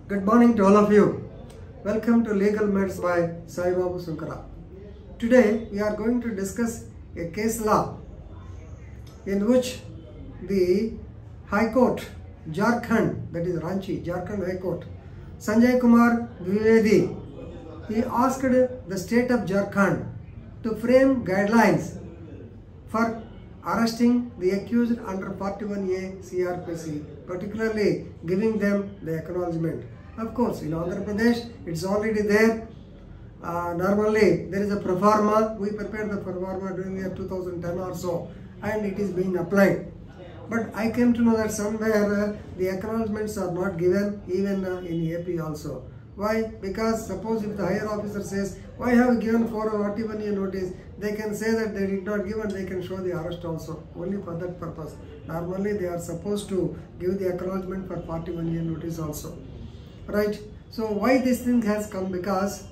Good morning to all of you. Welcome to Legal Matters by Sai Babu Sunkara. Today we are going to discuss a case law in which the High Court, Jharkhand, that is Ranchi, Jharkhand High Court, Sanjay Kumar Chaudhury, he asked the state of Jharkhand to frame guidelines for arresting the accused under 41A Crpc, particularly giving them the acknowledgement. Of course, in Andhra Pradesh, it's already there. Normally, there is a pro forma. We prepared the pro forma during the year 2010 or so, and it is being applied. But I came to know that somewhere the acknowledgements are not given, even in AP also. Why? Because suppose if the higher officer says, why have you given for a 41A notice, they can say that they did not give and they can show the arrest also, only for that purpose. Normally they are supposed to give the acknowledgement for 41A notice also. Right? So why this thing has come? Because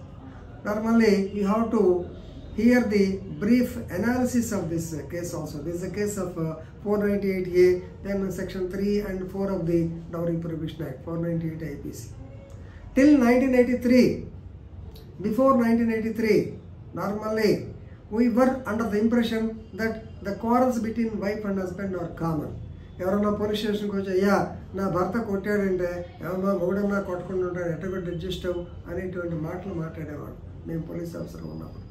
normally you have to hear the brief analysis of this case also. This is a case of 498A, then section 3 and 4 of the Dowry Prohibition Act, 498 IPC. Till 1983, before 1983, normally we were under the impression that the quarrels between wife and husband are common. ఎవరన్నా police స్టేషన్కి వచ్చి అయ్యా నా భర్త కొట్టాడంటే ఏమన్నా మొగుడన్నా కొట్టుకుని ఉంటాడు ఎట్టగొట్టి adjust అవ్వు అనేటువంటి మాటలు మాట్లాడేవాడు మేము పోలీస్ ఆఫీసర్ ఉన్నప్పుడు.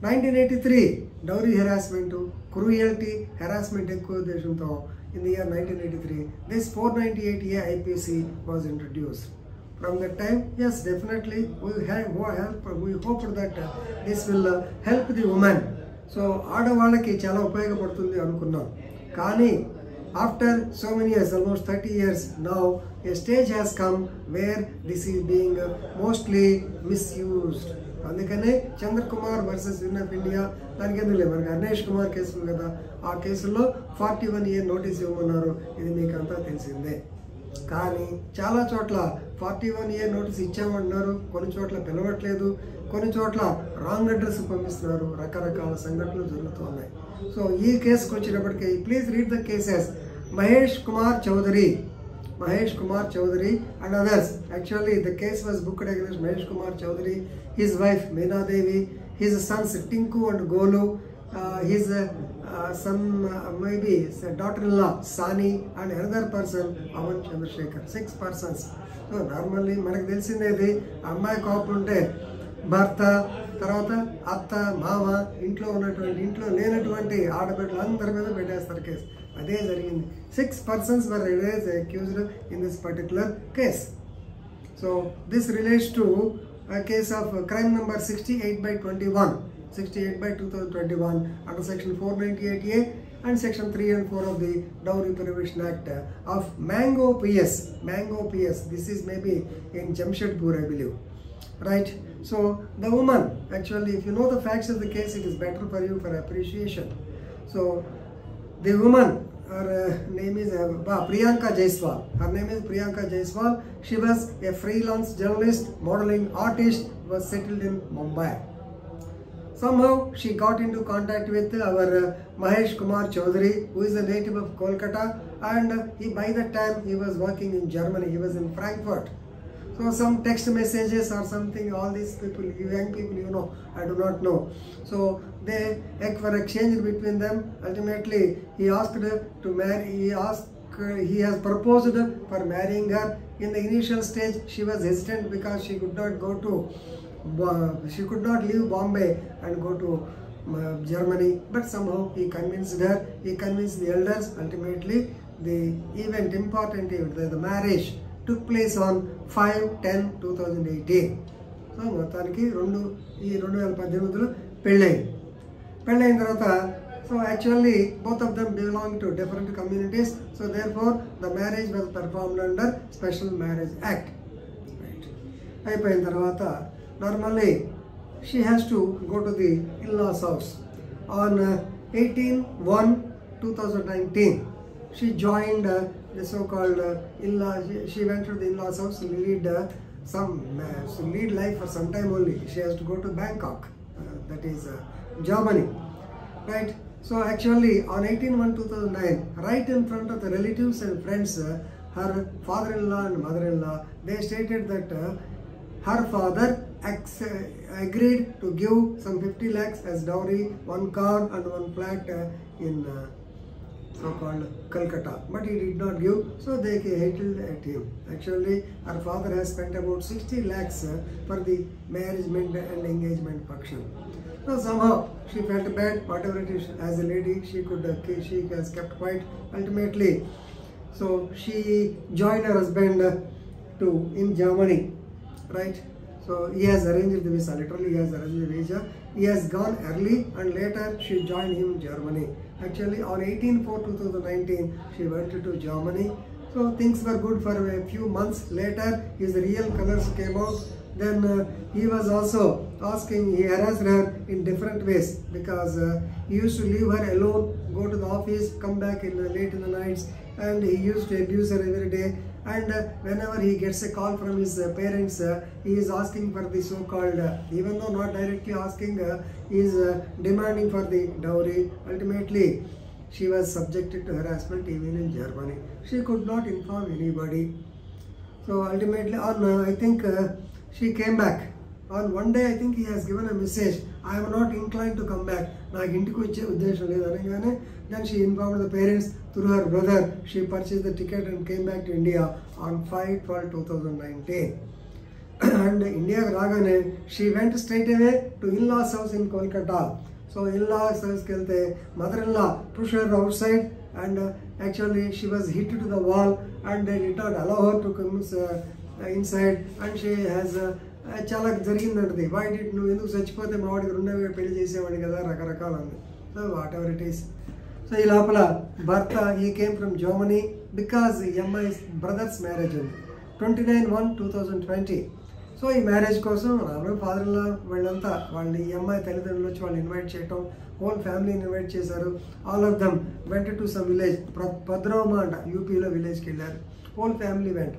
1983 డౌరీ హెరాస్మెంట్, క్రూయల్టీ, హెరాస్మెంట్ ఎక్కువ ఉద్దేశంతో in the year 1983 this 498A IPC was introduced. From that time, yes, definitely we hope that this will help the woman. So ఆడవాళ్ళకి చాలా ఉపయోగపడుతుంది అనుకున్నాం. కానీ after so many years, almost 30 years now, a stage has come where this is being mostly misused. అందుకనే Chandra Kumar versus union of India, దానికి ఎందుకు లేదు, మనకి మహేష్ కుమార్ కేసు ఉంది కదా, ఆ కేసులో 41A నోటీస్ ఇవ్వమన్నారు. ఇది మీకు అంతా తెలిసిందే. కానీ చాలా చోట్ల 41A నోటీస్ ఇచ్చామంటున్నారు, కొన్ని చోట్ల పిలవట్లేదు, కొన్ని చోట్ల రాంగ్ అడ్రస్ పంపిస్తున్నారు. రకరకాల సంఘటనలు జరుగుతున్నాయి. సో ఈ కేసుకు వచ్చినప్పటికీ please read the cases. Mahesh Kumar Chaudhury and others. Actually the case was booked against Mahesh Kumar Chaudhury, his wife Meena Devi, his sons Tinku and Golu, his son maybe daughter-in-law Sani, and another person Aman Chandrasekhar. 6 persons. So normally మనకు తెలిసిందేది, అమ్మాయి కోపం ఉంటే భర్త, తర్వాత అత్త, మామ, ఇంట్లో ఉన్నటువంటి ఇంట్లో లేనటువంటి ఆడబిడ్డలు అందరి మీద పెట్టేస్తారు కేసు. అదే జరిగింది. 6 persons were accused in this particular case. So this relates to a case of crime number 68/21, 68/2021 under section 498A and section 3 and 4 of the Dowry Prohibition Act of Mango PS. This is maybe in Jamshedpur, I believe. Right? So the woman, actually if you know the facts of the case, it is better for you for appreciation. So the woman, her name is Priyanka Jaiswal. Her name is Priyanka Jaiswal. She was a freelance journalist, modeling artist, was settled in Mumbai. Somehow she got into contact with our Mahesh Kumar Chaudhury, who is a native of Kolkata, and by that time he was working in Germany. He was in Frankfurt. So some text messages or something, all these people, young people, you know, I do not know. So they were exchanged between them. Ultimately, he asked her to marry. He has proposed for marrying her. In the initial stage, she was hesitant because she could not leave Bombay and go to Germany. But somehow he convinced her. He convinced the elders. Ultimately, the event, important event, the marriage, took place on 5/10/2018. So మొత్తానికి 2018లో పెళ్ళైన తర్వాత, so actually both of them belong to different communities. So therefore the marriage was performed under special marriage act. Right, అయిపోయిన తర్వాత normally she has to go to the in-laws house. On 18/1/2019 she joined the so-called in-law. She went to the in-laws house to lead lead life for some time only. She has to go to Bangkok, that is Germany, right? So actually on 18/1/2009, right in front of the relatives and friends, her father-in-law and mother-in-law, they stated that her father agreed to give some 50 lakhs as dowry, one car and one flat in so-called Calcutta, but he did not give, so they hated at him. Actually, her father has spent about 60 lakhs for the marriage and engagement function. So somehow she felt bad, whatever it is, as a lady she has kept quiet ultimately. So she joined her husband in Germany, right? So he has arranged the visa, literally he has arranged the visa. He has gone early and later she joined him in Germany. Actually on 18/4/2019 she went to Germany. So things were good for a few months. Later his real colors came out. Then he was also asking, he harassed her in different ways because he used to leave her alone, go to the office, come back late in the nights, and he used to abuse her every day. And whenever he gets a call from his parents, he is asking for the so-called, even though not directly asking, he is demanding for the dowry. Ultimately, she was subjected to harassment even in Germany. She could not inform anybody. So ultimately, I think she came back. On one day, I think he has given a message, I am not inclined to come back. Then she informed the parents through her brother. She purchased the ticket and came back to India on 5/12/2019. And India ragane, she went straight away to in-laws house in Kolkata. So in-laws house kelte, mother-in-law pushed her outside, and actually she was hit to the wall, and they did not allow her to come inside, and she has చాలా జరిగిందంటది. Why did నువ్వు ఎందుకు చచ్చిపోతే మావాడికి రెండవ పెళ్లి చేసేవాడి కదా, రకరకాల ఉంది. So what ever it is. So ఈ లోపల భర్త ఈ came from Germany because MI brothers marriage ఉంది 29/1/2020. సో ఈ మ్యారేజ్ కోసం ఫాదర్లా వాళ్ళంతా వాళ్ళ ఈ అమ్మాయి తల్లిదండ్రులు వచ్చి వాళ్ళు ఇన్వైట్ చేయటం, హోల్ ఫ్యామిలీని ఇన్వైట్ చేశారు. All of them went to some village, భద్రవమ అంట యూపీలో విలేజ్కి వెళ్ళారు. హోల్ ఫ్యామిలీ వెంట.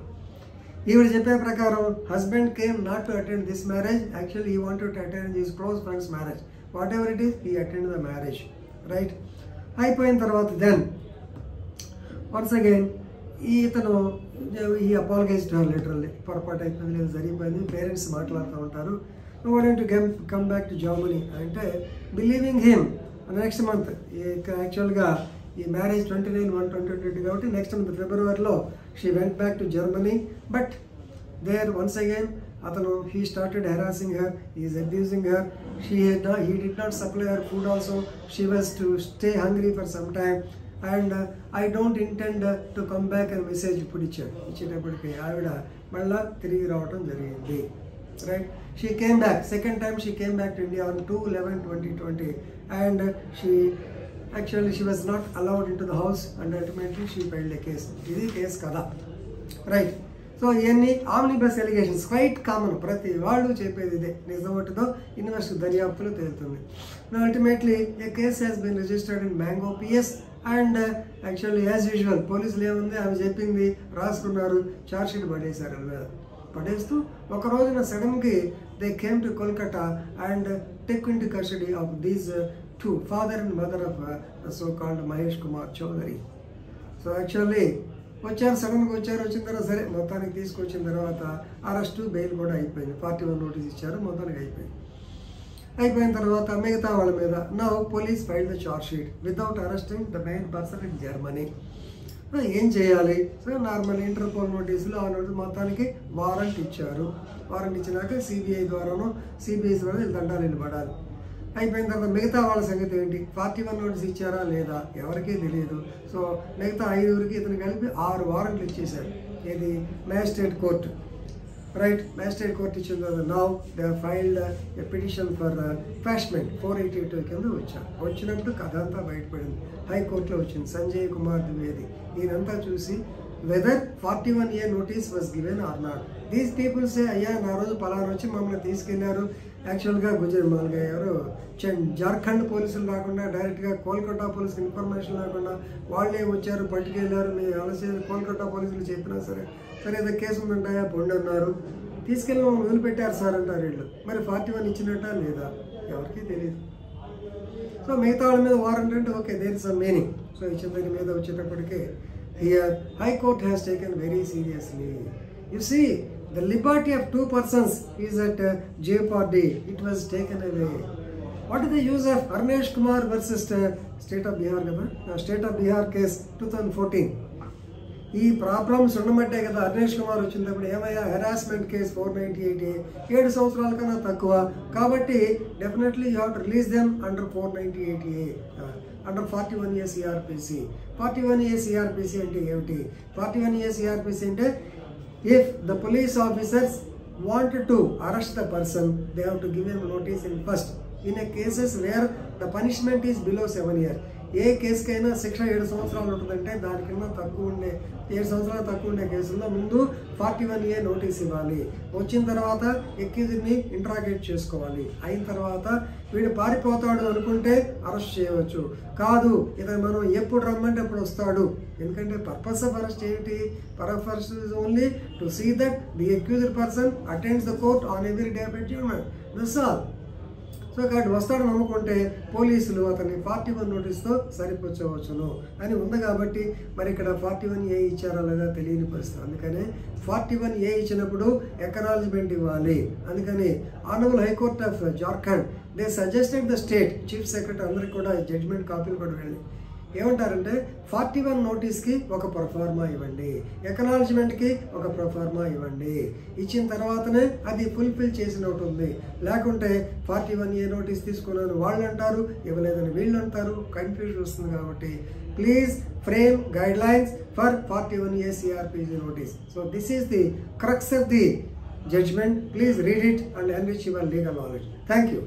ఈవిడ చెప్పే ప్రకారం husband came not to attend this marriage. Actually he wanted to attend his close friends marriage. What ever it is, he attend the marriage, right. అయిపోయిన తర్వాత దెన్ వన్స్ అగైన్ ఇతను ఈ అపాలగైజ్ టు హర్ లిటరల్లీ, పొరపాటు అయిపోయింది, లేదు జరిగిపోయింది, parents మాట్లాడుతూ ఉంటారు. No want to come back to Germany అంటే బిలీవింగ్ హిమ్ నెక్స్ట్ మంత్. యాక్చువల్గా ఈ మ్యారేజ్ 29/1/2020 కాబట్టి నెక్స్ట్ మంత్ ఫిబ్రవరిలో she went back to Germany. But there once again atanu he started harassing her, he is abusing her. He did not supply her food also. She was to stay hungry for some time, and I don't intend to come back and message ఇచ్చేటప్పటికి ఆవిడ మళ్ళా తిరిగి రావటం జరిగింది, right. She came back, second time she came back to India on 2/11/2020, and she was not allowed into the house, and ultimately she filed a case. ఇది case కదా, right. So ఇవన్నీ omnibus allegations, quite common, ప్రతి వాళ్ళు చెప్పేది ఇదే. నిజమవుతుందో invest దర్యాప్తులో తేలుతుంది. Ultimately a case has been registered in Mango PS, and actually as usual పోలీసులు ఏముంది ఆమె చెప్పింది రాసుకున్నారు, ఛార్జ్ షీట్ పడేశారు. వాళ్ళ మీద పడేస్తూ ఒక రోజున సడన్గా they came to Kolkata and take in to custody of these two, father and mother of the so-called Mahesh Kumar Chaudhury. So actually వచ్చారు, సడన్గా వచ్చిన తర్వాత సరే మొత్తానికి తీసుకొచ్చిన తర్వాత అరెస్టు, బెయిల్ కూడా అయిపోయింది. 41 నోటీస్ ఇచ్చారు, మొత్తానికి అయిపోయిన తర్వాత మిగతా వాళ్ళ మీద now police filed the charge sheet without arresting the main person in Germany. ఏం చేయాలి? సో నార్మల్ ఇంటర్పోల్ నోటీసులు ఆ నోటీసు మొత్తానికి వారెంట్ ఇచ్చారు. వారెంట్ ఇచ్చినాక సిబిఐ ద్వారానో సిబిఐ ద్వారా వీళ్ళు దండాలు నిలబడాలి. అయిపోయిన తర్వాత మిగతా వాళ్ళ సంగతి ఏంటి? 41 నోటీస్ ఇచ్చారా లేదా ఎవరికీ తెలియదు. సో మిగతా 5 ఇతను కలిపి 6 వారెంట్లు ఇచ్చేశారు. ఇది magistrate court, right. Magistrate court ఇచ్చిన తర్వాత now they filed a petition for quashment 482 కింద వచ్చారు. వచ్చినప్పుడు కథ అంతా బయటపడింది. హైకోర్టులో వచ్చింది. సంజయ్ కుమార్ ద్వివేది ఈయనంతా చూసి whether 41A notice was given or not. These people say, అయ్యా నా రోజు పలానా వచ్చి మమ్మల్ని తీసుకెళ్లారు. యాక్చువల్గా ఎవరు జార్ఖండ్ పోలీసులు రాకుండా డైరెక్ట్గా కోల్కతా పోలీసు ఇన్ఫర్మేషన్ లేకుండా వాళ్ళే వచ్చారు, పట్టుకెళ్ళారు. మేము అలసేది కోల్కతా పోలీసులు చెప్పినా సరే ఏదో కేసు ఉందంటాయా పొండి అన్నారు, తీసుకెళ్ళి మమ్మల్ని వదిలిపెట్టారు సార్ అంటారు వీళ్ళు. మరి 41 ఇచ్చినట్ట లేదా ఎవరికీ తెలియదు. సో మిగతా వాళ్ళ మీద వారెంట్ అంటే okay there is some meaning. So ఇచ్చిన దగ్గర మీద వచ్చేటప్పటికి here High Court has taken very seriously. You see, the liberty of two persons is at jeopardy. It was taken away. What is the use of Mahesh Kumar versus State of Bihar? State of Bihar case 2014. ఈ problems ఉండమంటే కదా Mahesh Kumar వచ్చినప్పుడు ఏమయ్యా harassment case 498A 7 సంవత్సరాల కన్నా తక్కువ కాబట్టి definitely you have to release them under 498A under 41A CRPC. 41A CRPC అంటే ఏమిటి? 41A CRPC అంటే if the police officers wanted to arrest the person, they have to give him notice in first. In a cases where the punishment is below 7 years. ఏ కేసుకైనా శిక్ష 7 సంవత్సరాలు ఉంటుందంటే దానికన్నా తక్కువ ఉండే 7 సంవత్సరాలు తక్కువ ఉండే కేసుల్లో ముందు 41A నోటీస్ ఇవ్వాలి. వచ్చిన తర్వాత ఎక్యూజ్డ్ని ఇంట్రాగేట్ చేసుకోవాలి. అయిన తర్వాత వీడు పారిపోతాడు అనుకుంటే అరెస్ట్ చేయవచ్చు. కాదు ఇతను మనం ఎప్పుడు రమ్మంటే అప్పుడు వస్తాడు. ఎందుకంటే పర్పస్ ఆఫ్ అరెస్ట్ ఏంటి? Purpose is only to see that the accused person attends the court on every day of adjournment. That's all. So కాబట్టి వస్తాడు నమ్ముకుంటే పోలీసులు అతన్ని 41 నోటీస్తో సరిపోవచ్చును అని ఉంది. కాబట్టి మరి ఇక్కడ 41A ఇచ్చారా లేదా తెలియని పరిస్థితి. అందుకనే 41A ఇచ్చినప్పుడు ఎకనాలజ్మెంట్ ఇవ్వాలి. అందుకని honourable high court of Jharkhand they suggested the state chief secretary అందరికి కూడా జడ్జ్మెంట్ కాపీలు కూడా వెళ్ళి ఏమంటారంటే 41 నోటీస్కి ఒక ప్రొఫార్మా ఇవ్వండి, ఎకనాలజ్మెంట్కి ఒక ప్రొఫార్మా ఇవ్వండి. ఇచ్చిన తర్వాతనే అది ఫుల్ఫిల్ చేసినట్టు ఉంది. లేకుంటే 41A నోటీస్ తీసుకున్నాను వాళ్ళు అంటారు, ఇవ్వలేదని వీళ్ళు అంటారు, కన్ఫ్యూజన్ వస్తుంది. కాబట్టి please frame guide lines for 41A CRPC notice. So this is the crux of the judgment. Please read it and enrich your legal knowledge. Thank you.